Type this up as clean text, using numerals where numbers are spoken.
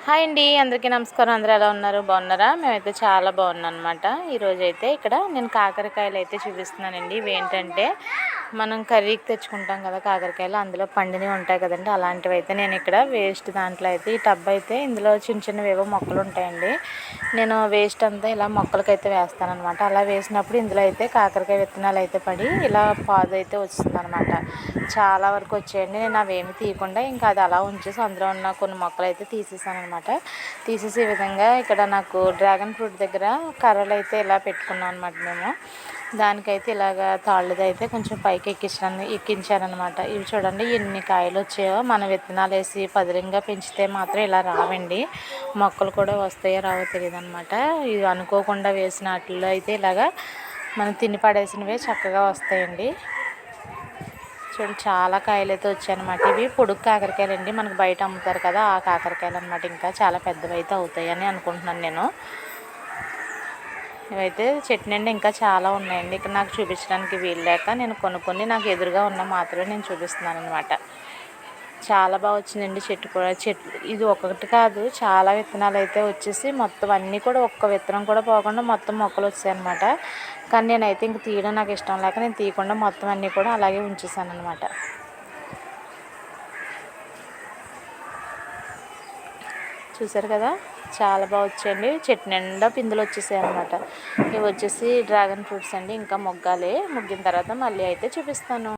Hi అండి, అందరికీ నమస్కారం. అందరూ ఎలా ఉన్నారు? బాగున్నారా? మేమైతే చాలా బాగున్నాం అనమాట. ఈరోజైతే ఇక్కడ నేను కాకరకాయలు అయితే చూపిస్తున్నానండి. ఇవేంటంటే మనం కర్రీకి తెచ్చుకుంటాం కదా కాకరకాయలు, అందులో పండినవి ఉంటాయి కదండి, అలాంటివి అయితే నేను ఇక్కడ వేస్ట్ దాంట్లో అయితే ఈ టబ్ అయితే ఇందులో చిన్న చిన్నవి ఏవో మొక్కలు ఉంటాయండి. నేను వేస్ట్ అంతా ఇలా మొక్కలకైతే వేస్తాను అనమాట. అలా వేసినప్పుడు ఇందులో అయితే కాకరకాయ విత్తనాలు అయితే పడి ఇలా పాదు అయితే వస్తుంది అనమాట. చాలా వరకు వచ్చాయండి. నేను అవేమి తీయకుండా ఇంకా అది అలా ఉంచేసి అందులో ఉన్న కొన్ని మొక్కలు అయితే తీసేసాను అనమాట. తీసేసి ఈ విధంగా ఇక్కడ నాకు డ్రాగన్ ఫ్రూట్ దగ్గర కర్రలు అయితే ఇలా పెట్టుకున్నాం అనమాట. మేము దానికైతే ఇలాగ తాళ్ళది అయితే కొంచెం పైకి ఎక్కించానమాట. ఇవి చూడండి ఎన్ని కాయలు వచ్చాయో. మన విత్తనాలు వేసి పదిలంగా పెంచితే మాత్రం ఇలా రావండి. మొక్కలు కూడా వస్తాయో రావో తెలియదు అనమాట. ఇవి అనుకోకుండా వేసిన వాటిల్లో అయితే ఇలాగా మనం తిని పడేసినవే చక్కగా వస్తాయండి. చూడండి చాలా కాయలు అయితే వచ్చాయన్నమాట. ఇవి పొడుగు కాకరకాయలు అండి, మనకు బయట అమ్ముతారు కదా ఆ కాకరకాయలు అనమాట. ఇంకా చాలా పెద్దవి అయితే అవుతాయని అనుకుంటున్నాను నేను. ఇవైతే చెట్టు నిండా ఇంకా చాలా ఉన్నాయండి. ఇక్కడ నాకు చూపించడానికి వీలు లేక నేను కొన్ని నాకు ఎదురుగా ఉన్న మాత్రమే నేను చూపిస్తున్నాను అనమాట. చాలా బాగా వచ్చిందండి చెట్టు కూడా. ఇది ఒకటి కాదు, చాలా విత్తనాలు అయితే వచ్చేసి మొత్తం అన్నీ కూడా ఒక్క విత్తనం కూడా పోకుండా మొత్తం మొక్కలు వచ్చాయి అనమాట. కానీ నేనైతే ఇంక తీయడం నాకు ఇష్టం లేక నేను తీయకుండా మొత్తం అన్నీ కూడా అలాగే ఉంచేసాను అనమాట. చూసారు కదా, చాలా బాగా వచ్చాయండి. చెట్టు నిండా పిందులు వచ్చేసాయి అనమాట. ఇవి వచ్చేసి డ్రాగన్ ఫ్రూట్స్ అండి. ఇంకా మొగ్గాలి, ముగ్గిన తర్వాత మళ్ళీ అయితే చూపిస్తాను.